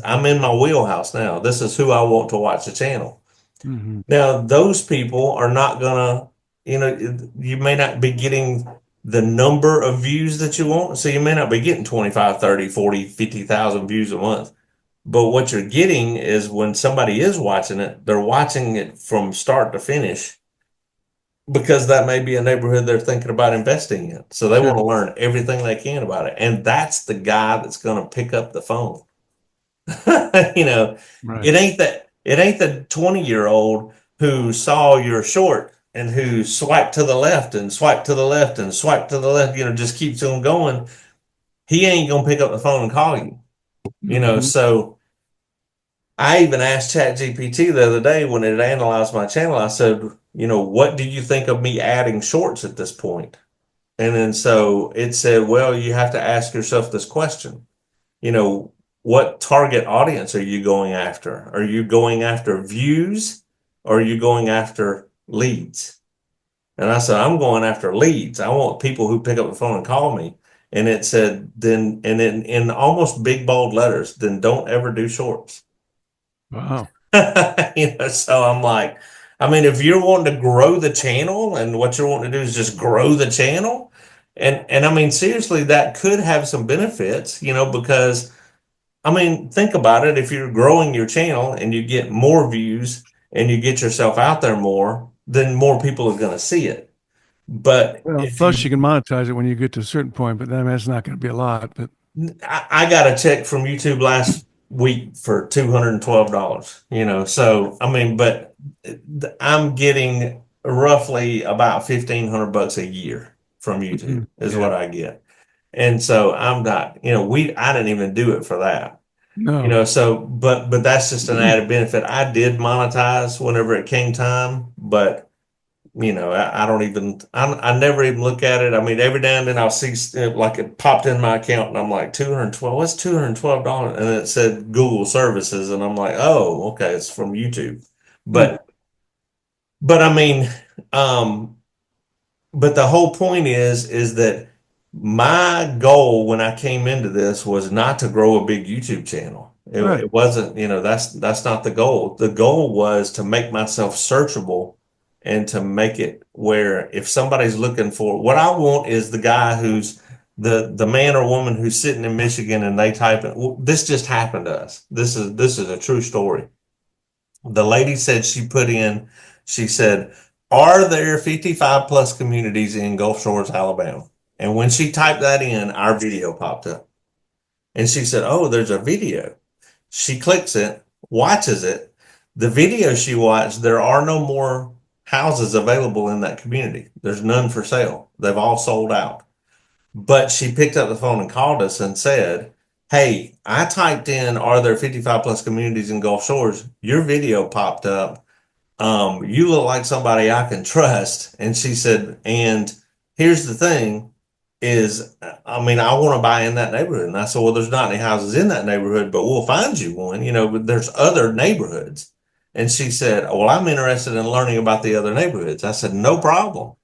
I'm in my wheelhouse now. This is who I want to watch the channel. Hmm. Now, those people are not gonna, you may not be getting the number of views that you want. So you may not be getting 25, 30, 40, 50,000 views a month. But what you're getting is when somebody is watching it, they're watching it from start to finish because that may be a neighborhood they're thinking about investing in. So they want Sure. to learn everything they can about it. And that's the guy that's going to pick up the phone. You know, Right. it ain't the 20-year-old who saw your short and who swiped to the left and swiped to the left and swiped to the left, just keeps on going. He ain't going to pick up the phone and call you. Hmm. So I even asked ChatGPT the other day when it analyzed my channel, I said, what do you think of me adding shorts at this point? And then so it said, well, you have to ask yourself this question. You know, what target audience are you going after? Are you going after views or are you going after leads? And I said, I'm going after leads. I want people who pick up the phone and call me. And it said, then, and in almost big bold letters, then don't ever do shorts. Wow. So I'm like, I mean, if you're wanting to grow the channel and what you're wanting to do is just grow the channel, and I mean, seriously, that could have some benefits, because I mean, think about it. If you're growing your channel and you get more views and you get yourself out there more, then more people are going to see it. But Well, if plus you you can monetize it when you get to a certain point, but then that's not going to be a lot. But I got a check from YouTube last week for $212, so I mean, but I'm getting roughly about 1,500 bucks a year from YouTube is yeah, what I get. And so I'm not, I didn't even do it for that, no. so, but that's just an added benefit. I did monetize whenever it came time, but I don't even, I never even look at it. I mean, every now and then I'll see like it popped in my account and I'm like, 212, what's $212? And it said Google services. And I'm like, oh, okay, it's from YouTube. Hmm. But I mean, um, but the whole point is that my goal when I came into this was not to grow a big YouTube channel. It, Right. it wasn't, that's not the goal. The goal was to make myself searchable and to make it where if somebody's looking for what I want is the guy who's the man or woman who's sitting in Michigan and they type it. Well, this just happened to us. This is a true story. The lady said she said, are there 55 plus communities in Gulf Shores, Alabama? And when she typed that in, our video popped up. And she said, oh, there's a video. She clicks it, watches it. The video she watched, there are no more houses available in that community. There's none for sale. They've all sold out. But she picked up the phone and called us and said, hey, I typed in, are there 55 plus communities in Gulf Shores? Your video popped up. You look like somebody I can trust. And she said, and here's the thing. is, I mean, I want to buy in that neighborhood. And I said, well, there's not any houses in that neighborhood, but we'll find you one, but there's other neighborhoods. And she said, well, I'm interested in learning about the other neighborhoods. I said, no problem.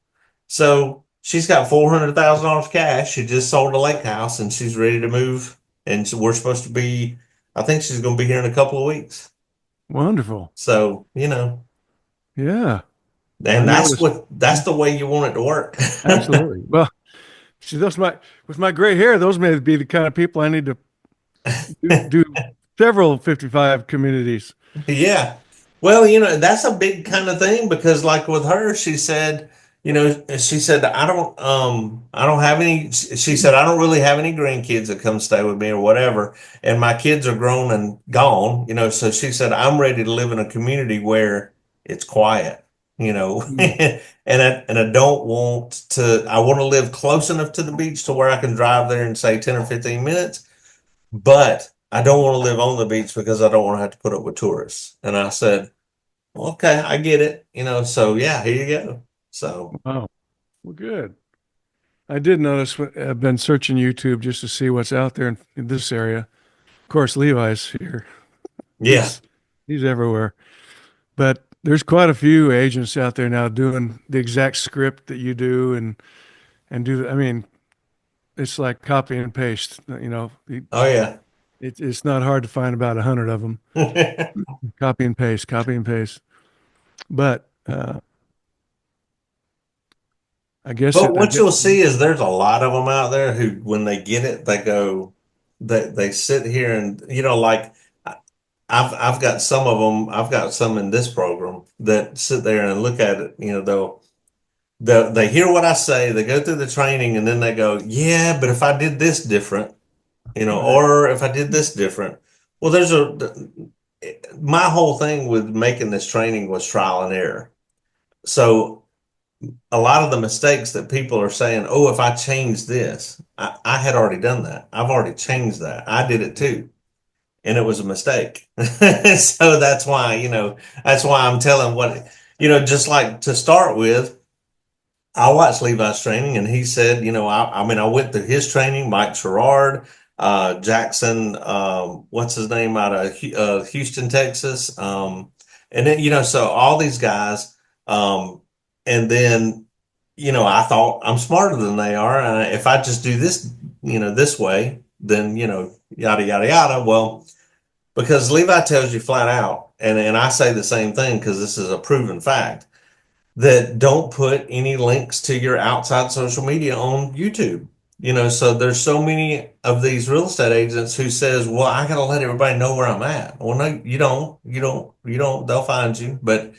So she's got $400,000 cash. She just sold a lake house and she's ready to move. And so we're supposed to be, I think she's going to be here in a couple of weeks. Wonderful. So, Yeah. I and noticed. that's the way you want it to work. Absolutely. Well, see, those my with my gray hair, those may be the kind of people I need to do several 55 communities. Yeah. Well, that's a big kind of thing because like with her, she said, I don't have any, she said, I don't really have any grandkids that come stay with me or whatever. And my kids are grown and gone, so she said, I'm ready to live in a community where it's quiet, Mm. and I don't I want to live close enough to the beach to where I can drive there in say 10 or 15 minutes, but I don't want to live on the beach because I don't want to have to put up with tourists. And I said, okay, I get it. So yeah, here you go. So Wow. Well, good. I did notice I've been searching YouTube just to see what's out there in this area. Of course, Levi's here. yeah. He's he's everywhere. But there's quite a few agents out there now doing the exact script that you do and I mean, it's like copy and paste. Oh yeah. It's not hard to find about 100 of them. Copy and paste, copy and paste. But But I what guess you'll see is there's a lot of them out there who, when they get it, they go, they sit here and, like I've got some of them, I've got some in this program that sit there and look at it, they hear what I say, they go through the training and then they go, yeah, but if I did this different, right, or if I did this different. Well, my whole thing with making this training was trial and error. So a lot of the mistakes that people are saying, oh, if I change this, I had already done that. I've already changed that. I did it too. And it was a mistake. So that's why I'm telling just like to start with, I watched Levi's training and he said, I mean, I went through his training, Mike Sherrard, Jackson, what's his name out of Houston, Texas. And then, so all these guys, and then, I thought I'm smarter than they are. And if I just do this, this way, then, yada, yada, yada. Well, because Levi tells you flat out, and I say the same thing because this is a proven fact that don't put any links to your outside social media on YouTube. So there's so many of these real estate agents who says, "Well, I got to let everybody know where I'm at." Well, no, you don't. You don't. You don't. They'll find you, but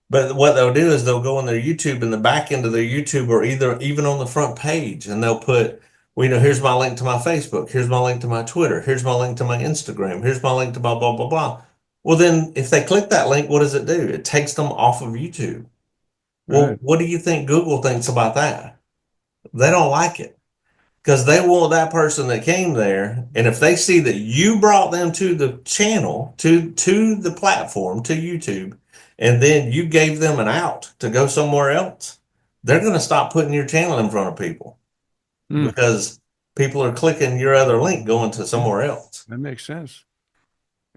what they'll do is they'll go on their YouTube in the back end of their YouTube or either even on the front page and they'll put, well, here's my link to my Facebook. Here's my link to my Twitter. Here's my link to my Instagram. Here's my link to blah, blah, blah, blah. Well, then if they click that link, what does it do? It takes them off of YouTube. Well, right. what do you think Google thinks about that? They don't like it because they want that person that came there. And if they see that you brought them to the channel, to the platform, to YouTube, and then you gave them an out to go somewhere else, they're going to stop putting your channel in front of people Mm, because people are clicking your other link going to somewhere else. that makes sense.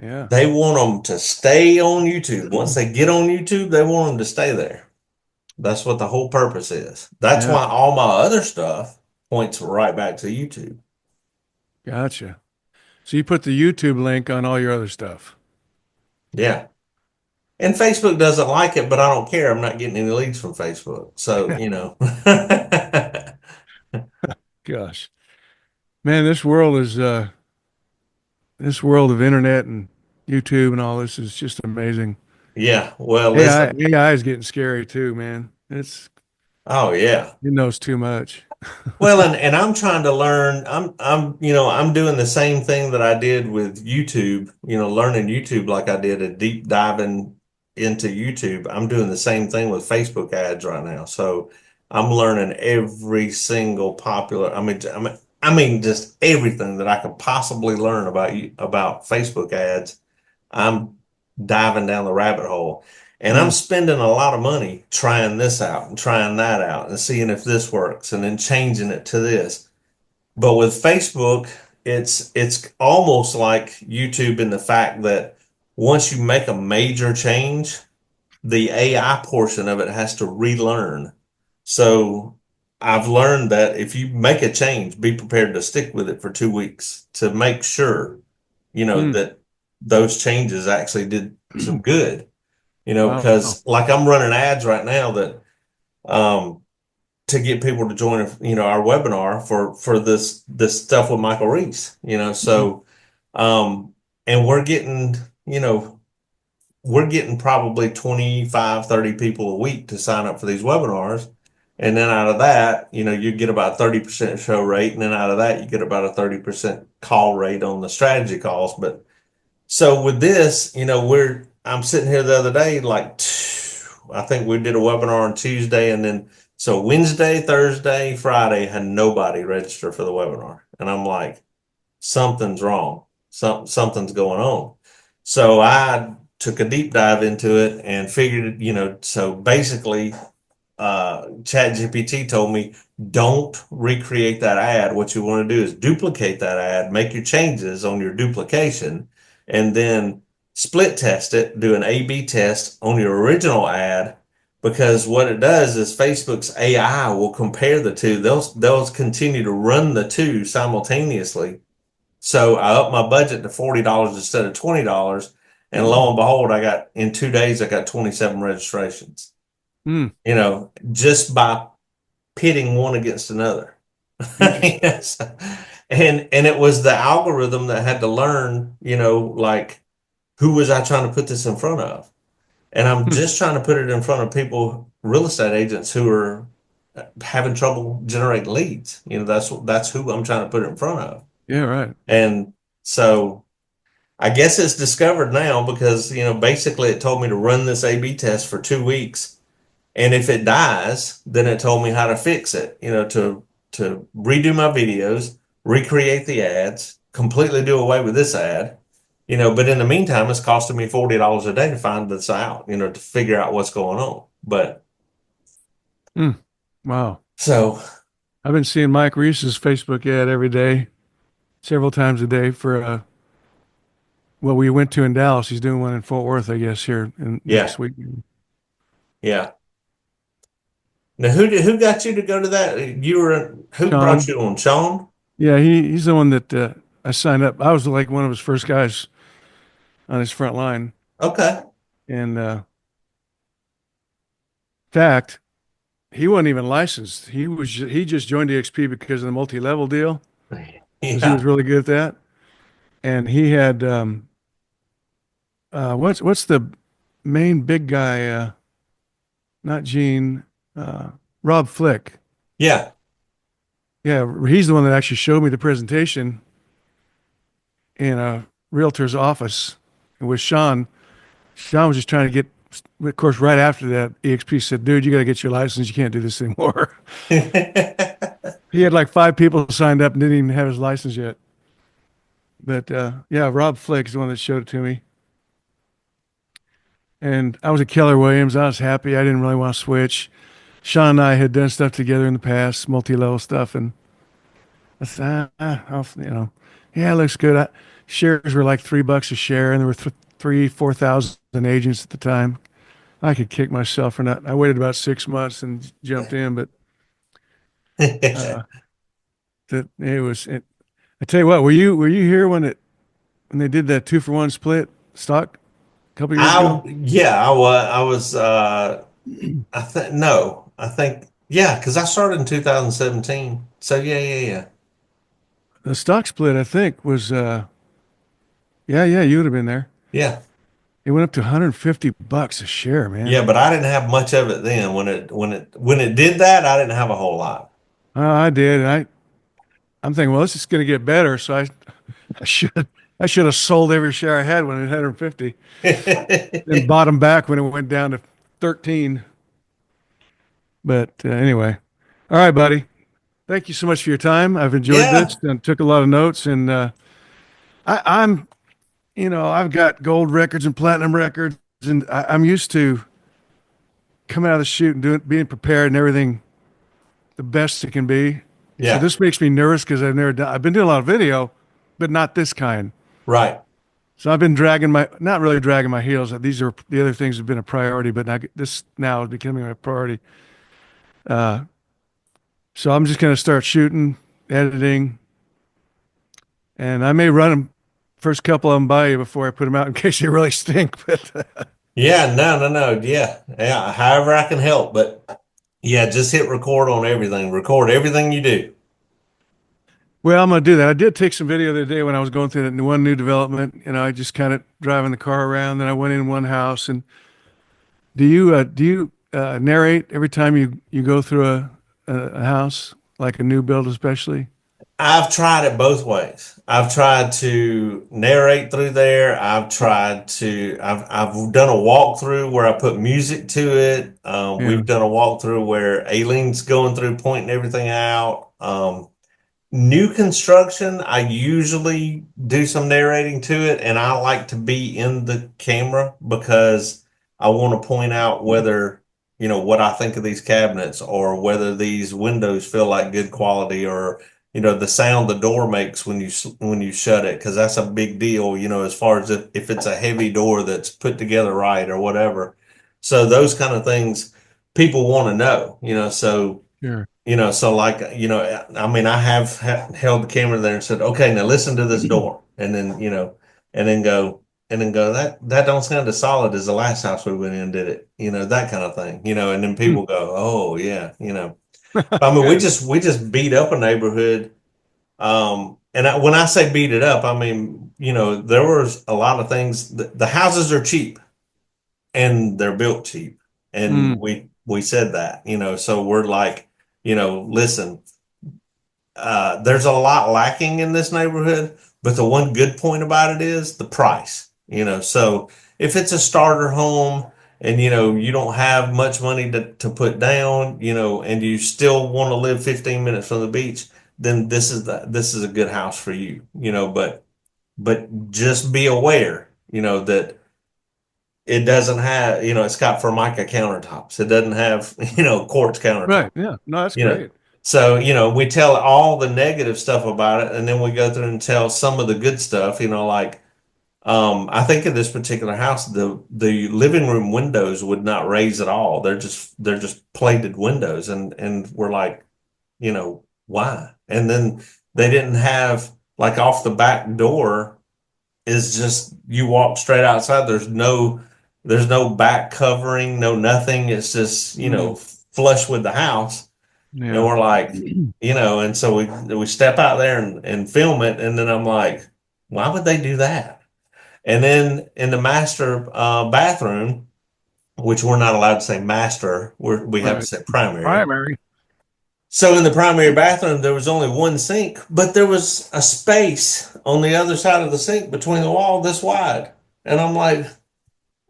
Yeah. They want them to stay on YouTube. Once they get on YouTube, they want them to stay there. That's what the whole purpose is. That's Yeah. why all my other stuff points right back to YouTube. Gotcha. So you put the YouTube link on all your other stuff. Yeah. And Facebook doesn't like it, but I don't care. I'm not getting any leads from Facebook. So, Gosh. Man, this world of internet and YouTube and all this is just amazing. yeah. Well, listen. AI is getting scary too, man. Oh, yeah. It knows too much. Well, and I'm trying to learn. I'm doing the same thing that I did with YouTube, learning YouTube like I did a deep diving into YouTube. I'm doing the same thing with Facebook ads right now. So I'm learning every single popular, I mean, just everything that I could possibly learn about Facebook ads. I'm diving down the rabbit hole. And I'm Mm, spending a lot of money trying this out and trying that out and seeing if this works and then changing it to this. But with Facebook, it's almost like YouTube in the fact that once you make a major change, the AI portion of it has to relearn. So I've learned that if you make a change, be prepared to stick with it for 2 weeks to make sure, Mm. that those changes actually did some good, Wow. because like I'm running ads right now that, um, to get people to join, our webinar for this stuff with Michael Reese, Mm. so, um, and we're getting probably 25, 30 people a week to sign up for these webinars. And then out of that, you get about 30% show rate. And then out of that, you get about a 30% call rate on the strategy calls. But so with this, I'm sitting here the other day, like, I think we did a webinar on Tuesday, and then so Wednesday, Thursday, Friday had nobody register for the webinar. And I'm like, something's wrong. Something's going on. So I took a deep dive into it and figured, so basically, ChatGPT told me, don't recreate that ad. What you want to do is duplicate that ad, make your changes on your duplication, and then split test it, do an A/B test on your original ad. Because what it does is Facebook's AI will compare the two. They'll continue to run the two simultaneously. So I upped my budget to $40 instead of $20. And lo and behold, in 2 days, I got 27 registrations, Mm. just by pitting one against another. Interesting. Yes. And it was the algorithm that had to learn, like, who was I trying to put this in front of? And I'm Hmm. just trying to put it in front of people, real estate agents who are having trouble generating leads. That's who I'm trying to put it in front of. Yeah, right. And so I guess it's discovered now because, basically it told me to run this A/B test for 2 weeks. And if it dies, then it told me how to fix it, to redo my videos, recreate the ads, completely do away with this ad, but in the meantime, it's costing me $40 a day to find this out, to figure out what's going on. But Mm. Wow. so, I've been seeing Mike Reese's Facebook ad every day, several times a day for well, we went to in Dallas. He's doing one in Fort Worth, I guess, here in yeah, next week. yeah. Now, who got you to go to that? Who brought Sean, you on, Sean? yeah, he's the one that I signed up. I was like one of his first guys on his front line, Okay. and in fact, he wasn't even licensed. He just joined EXP because of the multi-level deal, because he was Yeah. really good at that. And he had what's the main big guy? Not Gene, uh, Rob Flick. Yeah. Yeah, he's the one that actually showed me the presentation in a realtor's office with Sean. Sean was just trying to get, of course, right after that, EXP said, dude, you got to get your license. You can't do this anymore. He had like 5 people signed up and didn't even have his license yet. But yeah, Rob Flick is the one that showed it to me. And I was at Keller Williams. I was happy. I didn't really want to switch. Sean and I had done stuff together in the past, multi-level stuff, and I said, yeah, it looks good. Shares were like $3 a share, and there were 4,000 agents at the time. I could kick myself for not. I waited about 6 months and jumped in, but uh, that it was. I tell you what, were you here when they did that 2-for-1 split stock a couple years ago? Yeah, I was, I think, no, I think, yeah, because I started in 2017. So yeah, yeah, yeah. The stock split, I think, was yeah, you would have been there. Yeah. It went up to $150 a share, man. Yeah, but I didn't have much of it then. When it did that, I didn't have a whole lot. I did, and I'm thinking, well, this is going to get better, so I should I should have sold every share I had when it was 150, then bought them back when it went down to 13. But anyway, all right, buddy. Thank you so much for your time. I've enjoyed this Yeah. and took a lot of notes. And I'm, I've got gold records and platinum records, and I'm used to coming out of the chute and being prepared and everything the best it can be. So Yeah. this makes me nervous because I've been doing a lot of video, but not this kind. Right. So I've been not really dragging my heels. These are the other things have been a priority, but not, this now is becoming a priority. Uh, so I'm just going to start shooting, editing, and I may run them first couple of them by you before I put them out in case they really stink. But Yeah. No, no, no. Yeah. Yeah. However I can help, but yeah, just hit record on everything. Record everything you do. well, I'm going to do that. I did take some video the other day when I was going through that one new development. I just kind of driving the car around. Then I went in one house. And do you narrate every time you go through a house, like a new build, especially? I've tried it both ways. I've tried to narrate through there. I've done a walkthrough where I put music to it. Yeah, We've done a walkthrough where Aileen's going through pointing everything out. New construction, I usually do some narrating to it, and I like to be in the camera because I want to point out whether, what I think of these cabinets or whether these windows feel like good quality or, the sound the door makes when you shut it, because that's a big deal, as far as if it's a heavy door that's put together right or whatever. So those kind of things people want to know, sure. so like, I mean, I have held the camera there and said, okay, now listen to this door. And then, and then go, that don't sound as solid as the last house we went in, did it? That kind of thing, and then Hmm. people go, oh yeah, I mean, we just beat up a neighborhood. When I say beat it up, I mean, there was a lot of things. The houses are cheap and they're built cheap. And Mm, we said that, so we're like, listen, there's a lot lacking in this neighborhood, but the one good point about it is the price. So if it's a starter home and you don't have much money to put down, and you still want to live 15 minutes from the beach, then this is a good house for you. But just be aware, that it doesn't have, it's got Formica countertops. It doesn't have, quartz countertops right. Yeah. No, that's you know. great. So, we tell all the negative stuff about it, and then we go through and tell some of the good stuff, like I think in this particular house, the living room windows would not raise at all. They're just plated windows, and we're like, why? And then they didn't have like off the back door is just you walk straight outside. There's no back covering, no nothing. It's just, Mm, flush with the house. And yeah. we're like, and so we step out there and film it, and then I'm like, why would they do that? And then in the master bathroom, which we're not allowed to say master, we have to Right. say primary. Primary. So in the primary bathroom, there was only one sink, but there was a space on the other side of the sink between the wall this wide. And I'm like,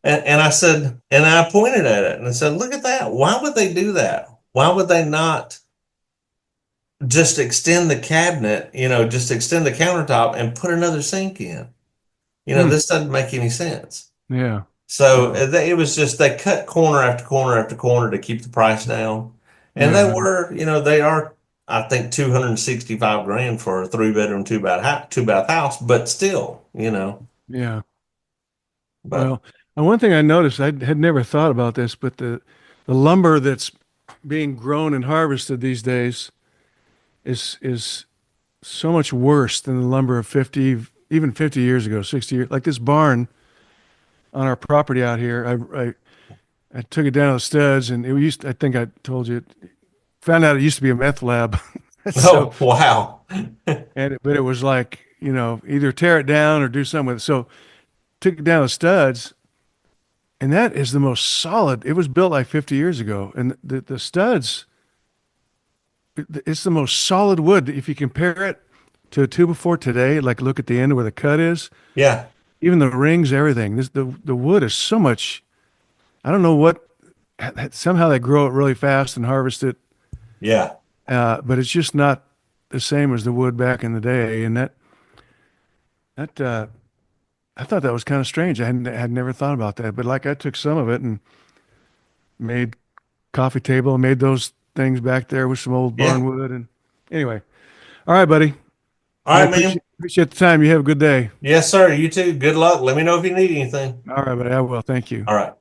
and I said, and I pointed at it and I said, look at that. Why would they do that? Why would they not just extend the cabinet, just extend the countertop and put another sink in? Hmm. This doesn't make any sense. Yeah. So Wow. it was just they cut corner after corner after corner to keep the price down, and Yeah. they are, I think, 265 grand for a 3 bedroom, two bath house, but still, Yeah. but Well, and one thing I noticed, I had never thought about this, but the lumber that's being grown and harvested these days is so much worse than the lumber of 50, even 50 years ago, 60 years. Like this barn on our property out here, I took it down to the studs, and I think I told you, found out it used to be a meth lab. So, oh wow, but it was like, either tear it down or do something with it. So took it down to the studs, and that is the most solid. It was built like 50 years ago, and the studs, it's the most solid wood. If you compare it to a two before today, like look at the end where the cut is, yeah, even the rings, everything. The wood is so much. I don't know what. Somehow they grow it really fast and harvest it, yeah, but it's just not the same as the wood back in the day. And that I thought that was kind of strange. I had never thought about that. But like I took some of it and made coffee table and made those things back there with some old yeah. barn wood and Anyway, all right, buddy. All I right, man. appreciate the time. You have a good day. Yes, sir. You too. Good luck. Let me know if you need anything. All right, buddy. I will. Thank you. All right.